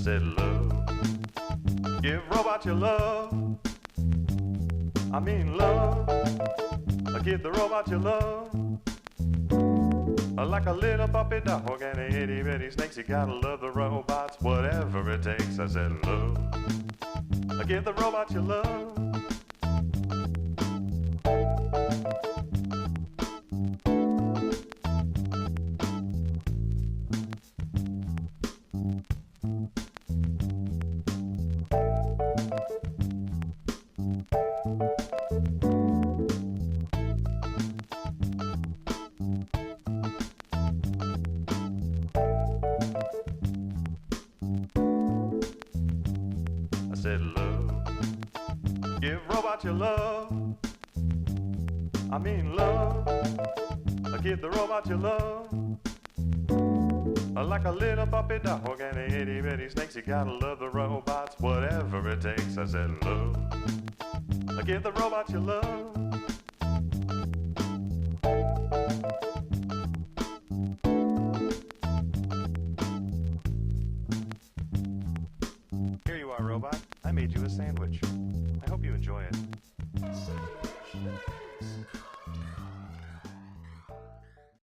said love, give robot your love. I mean love, give the robot your love. Like a little puppy dog and a itty bitty snakes, you gotta love the robots, whatever it takes. I said love, give the robot your love. I said love, give robot your love. I mean love, give the robot your love. Like a little puppy dog and a itty bitty snakes, you gotta love the robots, whatever it takes. I said love, give the robot your love. Here you are, robot. I made you a sandwich. I hope you enjoy it.